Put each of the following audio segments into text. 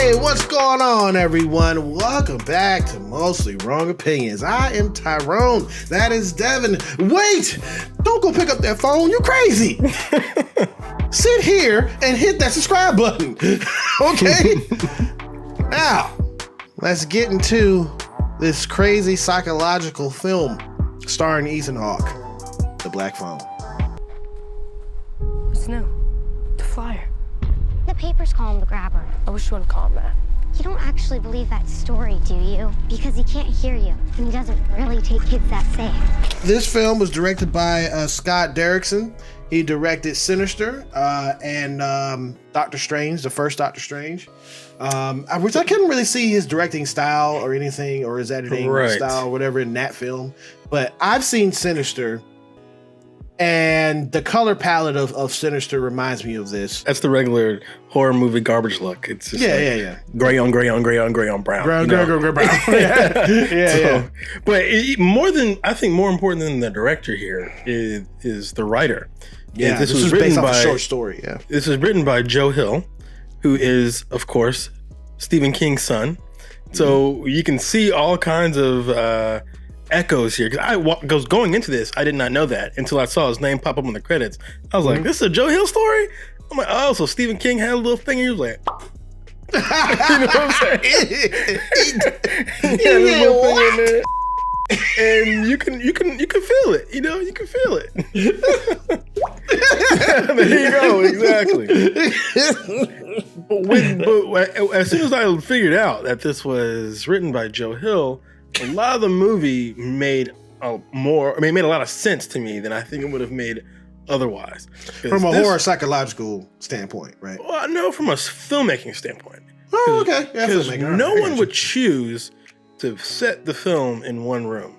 Hey, what's going on, everyone? Welcome back to Mostly Wrong Opinions. I am Tyrone. That is Devin. Wait! Don't go pick up that phone. You're crazy. Sit here and hit that subscribe button. Okay? Now, let's get into this crazy psychological film starring Ethan Hawke, The Black Phone. What's new? The flyer. The papers call him the grabber. I wish you wouldn't call him that. You don't actually believe that story, do you? Because he can't hear you, and he doesn't really take kids that safe. This film was directed by Scott Derrickson. He directed Sinister and Doctor Strange, the first Doctor Strange. Which I couldn't really see his directing style or anything, or his editing style or whatever in that film. But I've seen Sinister, and the color palette of Sinister reminds me of this. That's the regular horror movie garbage look. It's just gray on gray on gray on gray on brown. Gray brown. yeah. But I think more important than the director here is the writer. Yeah, this was based off a short story. Yeah, this was written by Joe Hill, who is, of course, Stephen King's son. So you can see all kinds of echoes here. Because going into this, I did not know that until I saw his name pop up on the credits. I was like, "This is a Joe Hill story." I'm like, "Oh, so Stephen King had a little thing." And he was like, "You know what I'm saying?" He had a little thing in there. And you can feel it, you can feel it. There you go, exactly. But as soon as I figured out that this was written by Joe Hill, a lot of the movie made a lot of sense to me than I think it would have made otherwise. From a horror psychological standpoint, right? Well, no, from a filmmaking standpoint. Oh, okay. Because no one would choose to set the film in one room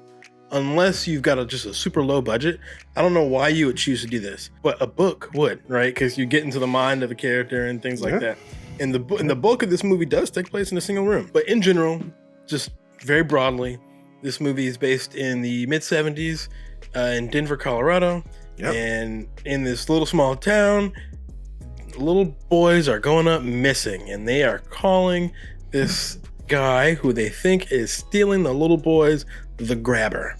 unless you've got just a super low budget. I don't know why you would choose to do this, but a book would, right? Because you get into the mind of the character and things like that. And the bulk of this movie does take place in a single room. But in general, just very broadly, this movie is based in the mid-70s in Denver, Colorado. Yep. And in this little small town, little boys are going up missing, and they are calling this guy who they think is stealing the little boys the grabber.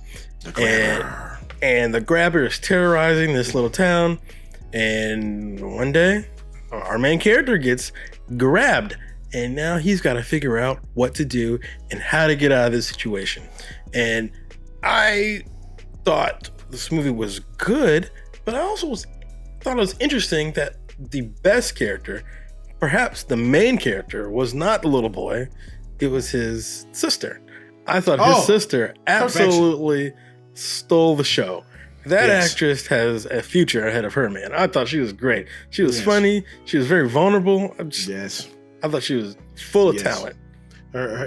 And the grabber is terrorizing this little town. And one day, our main character gets grabbed, and now he's got to figure out what to do and how to get out of this situation. And I thought this movie was good, but I also thought it was interesting that the best character, perhaps the main character, was not the little boy. It was his sister. I thought his sister absolutely stole the show. That actress has a future ahead of her, man. I thought she was great. She was funny. She was very vulnerable. I thought she was full of talent.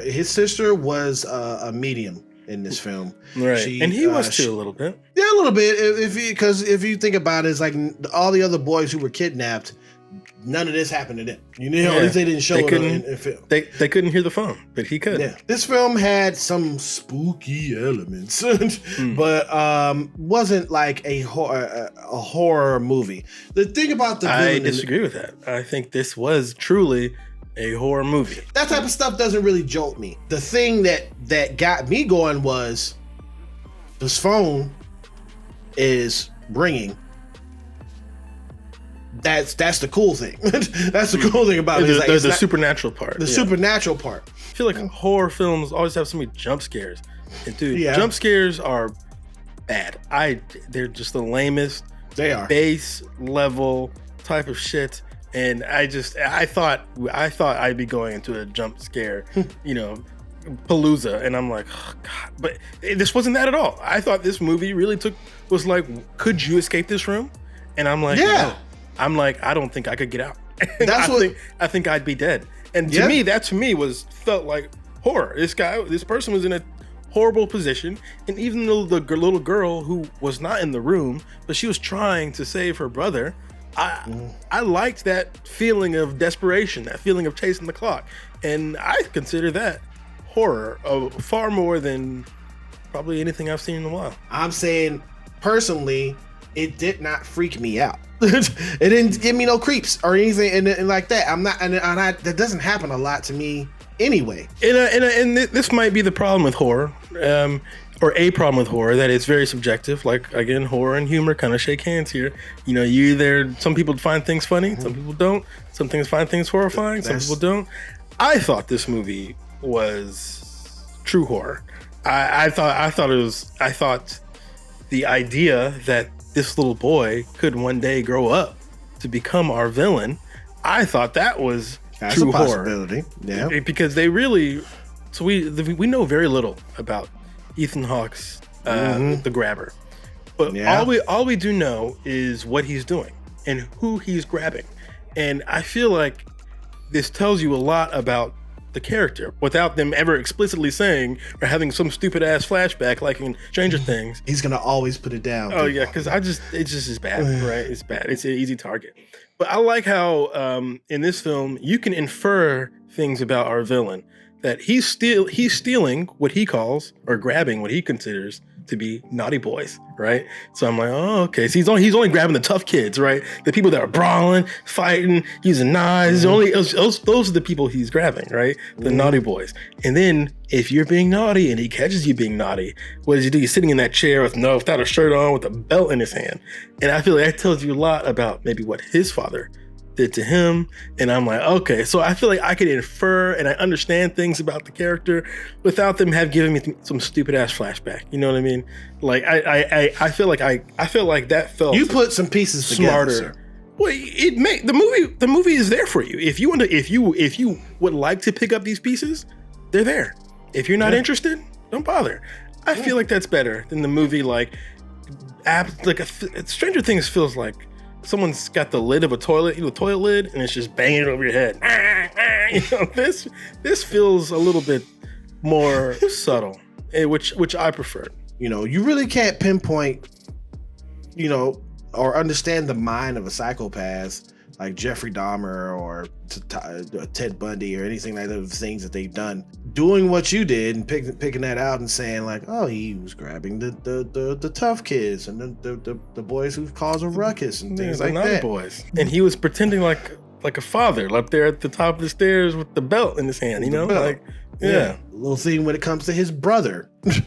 His sister was a medium in this film. Right. And he was too, a little bit. Yeah, a little bit. Because if you think about it, it's like all the other boys who were kidnapped, none of this happened to them. At least they didn't show it in film. They couldn't hear the phone, but he could. Yeah. This film had some spooky elements, but wasn't like a horror movie. The thing about I disagree with that. I think this was truly a horror movie. That type of stuff doesn't really jolt me. The thing that got me going was this phone is ringing. That's the cool thing. That's the cool thing about it. The supernatural part. The supernatural part. I feel like horror films always have so many jump scares. And dude, jump scares are bad. They're just the lamest. They are base level type of shit. And I thought I'd be going into a jump scare, palooza, and I'm like, oh God. But this wasn't that at all. I thought this movie really was like, could you escape this room? And I'm like, no. I'm like, I don't think I could get out. I think I'd be dead. And to me, felt like horror. This person was in a horrible position, and even though the little girl who was not in the room, but she was trying to save her brother, I liked that feeling of desperation, that feeling of chasing the clock, and I consider that horror far more than probably anything I've seen in a while. I'm saying personally, it did not freak me out. It didn't give me no creeps or anything, and like that. That doesn't happen a lot to me anyway. And this might be the problem with horror, or a problem with horror, that it's very subjective. Like, again, horror and humor kind of shake hands here. You know, some people find things funny, some people don't. Some things find things horrifying, some people don't. I thought this movie was true horror. I thought the idea that this little boy could one day grow up to become our villain, I thought that was true a possibility. horror. Yeah, because we know very little about Ethan Hawke's the grabber, but all we do know is what he's doing and who he's grabbing, and I feel like this tells you a lot about the character without them ever explicitly saying or having some stupid ass flashback like in Stranger Things. He's gonna always put it down. Oh yeah, because it just is bad, right? It's bad. It's an easy target. But I like how in this film you can infer things about our villain, that he's stealing what he calls, or grabbing what he considers to be naughty boys, right? So I'm like, oh, okay. So he's only grabbing the tough kids, right? The people that are brawling, fighting, using knives. Those are the people he's grabbing, right? The naughty boys. And then if you're being naughty and he catches you being naughty, what does he do? He's sitting in that chair without a shirt on, with a belt in his hand. And I feel like that tells you a lot about maybe what his father did to him. And I'm like, okay, so I feel like I could infer and I understand things about the character without them given me some stupid ass flashback. You know what I mean? Like I feel like that felt, you put some pieces smarter. Together, sir. Well, the movie is there for you. If you would like to pick up these pieces, they're there. If you're not interested, don't bother. I feel like that's better than the movie Stranger Things feels like someone's got the lid of a toilet, toilet lid, and it's just banging it over your head. This feels a little bit more subtle, which I prefer. You really can't pinpoint, or understand the mind of a psychopath like Jeffrey Dahmer or Ted Bundy or anything like those things that they've done. Doing what you did and picking that out and saying like, oh, he was grabbing the tough kids and the boys who cause a ruckus and things like that. Boys. And he was pretending like a father up there at the top of the stairs with the belt in his hand, Yeah. Little thing when it comes to his brother. His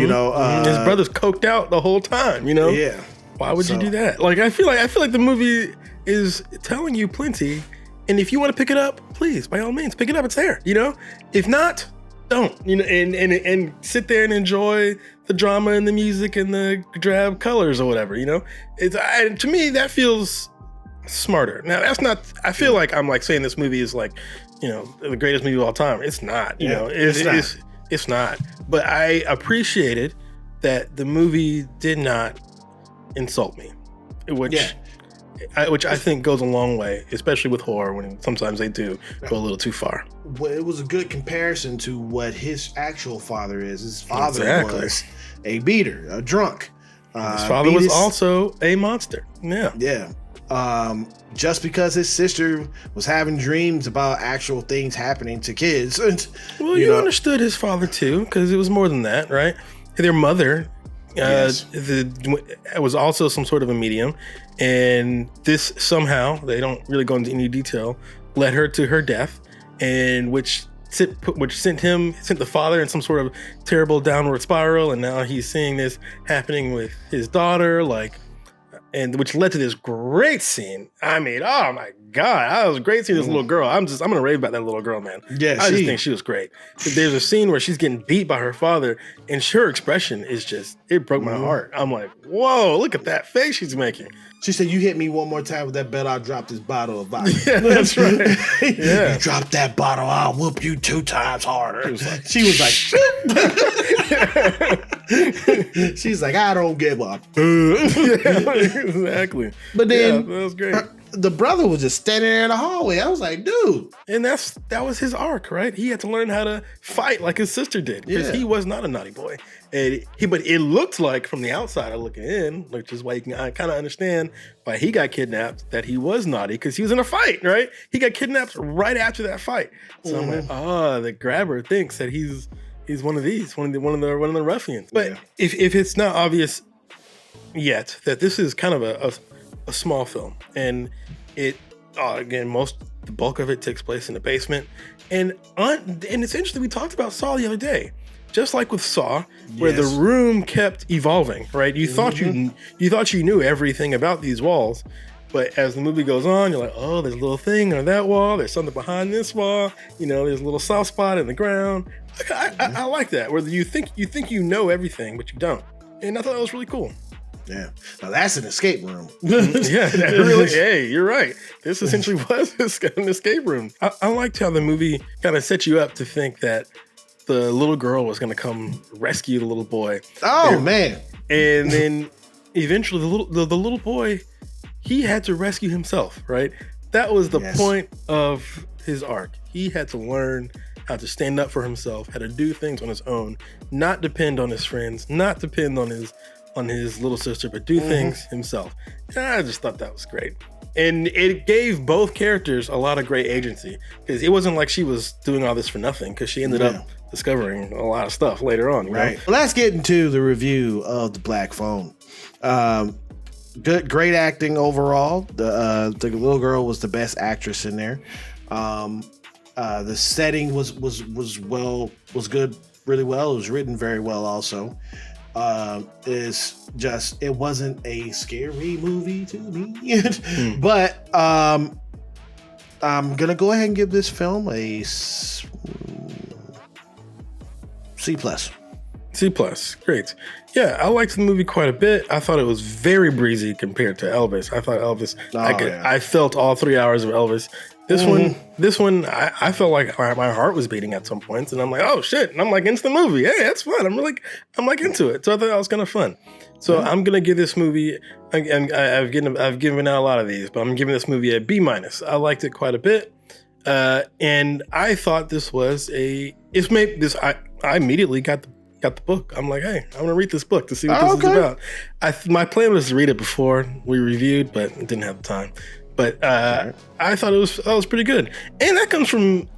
brother's coked out the whole time, Yeah. Why would you do that? Like I feel like the movie is telling you plenty, and if you want to pick it up, please, by all means, pick it up. It's there. If not, don't. And sit there and enjoy the drama and the music and the drab colors or whatever. To me that feels smarter. Now that's not. I feel like I'm like saying this movie is like, the greatest movie of all time. It's not. It's not. But I appreciated that the movie did not insult me, which I think goes a long way, especially with horror, when sometimes they do go a little too far. Well, it was a good comparison to what his actual father is. His father was a beater, a drunk. His father was also a monster. Yeah. Yeah. Just because his sister was having dreams about actual things happening to kids. Well, you understood his father too, because it was more than that, right? Their mother was also some sort of a medium, and this somehow, they don't really go into any detail, led her to her death, and which sent the father in some sort of terrible downward spiral, and now he's seeing this happening with his daughter, and which led to this great scene. I mean, oh my God, that was a great scene. This little girl, I'm gonna rave about that little girl, man. Yeah, I just think she was great. There's a scene where she's getting beat by her father, and her expression is it broke my heart. I'm like, whoa, look at that face she's making. She said, "You hit me one more time with that belt, I'll drop this bottle of vodka." Yeah, that's right. Yeah. You drop that bottle, I'll whoop you 2 times harder. She was like, she's like, I don't give up. Yeah, exactly. But then that was great. The brother was just standing there in the hallway. I was like, dude. And that was his arc, right? He had to learn how to fight like his sister did, because he was not a naughty boy. But it looked like from the outside looking in, which is why you can kind of understand why he got kidnapped, that he was naughty, because he was in a fight, right? He got kidnapped right after that fight. So I'm like, the grabber thinks that he's one of these, one of the ruffians. But if it's not obvious yet that this is kind of a small film, and it again the bulk of it takes place in the basement, and it's interesting. We talked about Saw the other day, just like with Saw, where the room kept evolving. Right, you thought you knew everything about these walls. But as the movie goes on, you're like, oh, there's a little thing on that wall. There's something behind this wall. You know, there's a little soft spot in the ground. I like that, where you think you know everything, but you don't. And I thought that was really cool. Yeah. Now that's an escape room. Yeah, that really. Hey, you're right. This essentially was an escape room. I liked how the movie kind of set you up to think that the little girl was going to come rescue the little boy. Oh, man. And then eventually the little boy, he had to rescue himself, right? That was the point of his arc. He had to learn how to stand up for himself, how to do things on his own, not depend on his friends, not depend on his little sister, but do things himself. And I just thought that was great. And it gave both characters a lot of great agency, because it wasn't like she was doing all this for nothing, because she ended up discovering a lot of stuff later on. Right. Well, let's get into the review of The Black Phone. Great acting overall. The little girl was the best actress in there. The setting was good, really well. It was written very well also. It wasn't a scary movie to me, but I'm gonna go ahead and give this film a C+. C+, great. Yeah, I liked the movie quite a bit. I thought it was very breezy compared to Elvis. I thought Elvis, I felt all 3 hours of Elvis. This one, I felt like my heart was beating at some points, and I'm like, oh shit, and I'm like into the movie. Hey, that's fun. I'm like into it. So I thought that was kind of fun. So I'm gonna give this movie. I've given out a lot of these, but I'm giving this movie a B-. I liked it quite a bit, and I thought this was I immediately got the book. I'm like, hey, I want to read this book to see what this is about. My plan was to read it before we reviewed, but didn't have the time. But I thought that was pretty good. And that comes from,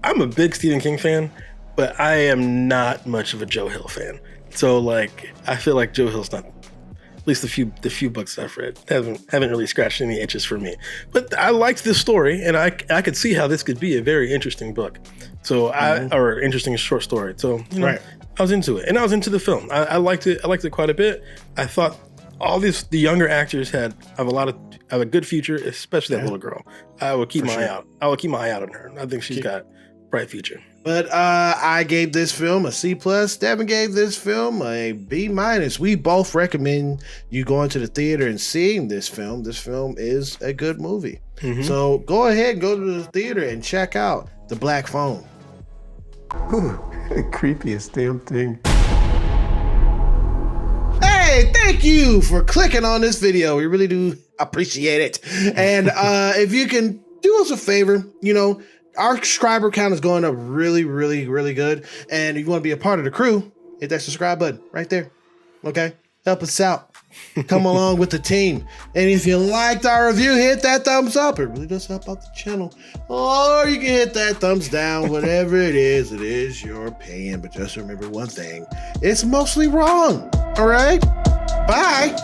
I'm a big Stephen King fan, but I am not much of a Joe Hill fan. So like, I feel like Joe Hill's not, at least the few books I've read haven't really scratched any itches for me. But I liked this story, and I could see how this could be a very interesting book. So or interesting short story. So I was into it, and I was into the film. I liked it. I liked it quite a bit. I thought the younger actors have a good future, especially that little girl. I will keep my eye out. I will keep my eye out on her. I think she's got a bright future. But I gave this film a C+. Devin gave this film a B-. We both recommend you going to the theater and seeing this film. This film is a good movie. So go ahead and go to the theater and check out The Black Phone. Creepiest damn thing. Hey, thank you for clicking on this video. We really do appreciate it. And if you can do us a favor, our subscriber count is going up really, really, really good. And if you want to be a part of the crew, hit that subscribe button right there. Okay? Help us out. Come along with the team. And if you liked our review, hit that thumbs up. It really does help out the channel. Or you can hit that thumbs down. Whatever it is your opinion. But just remember one thing. It's mostly wrong. All right? Bye.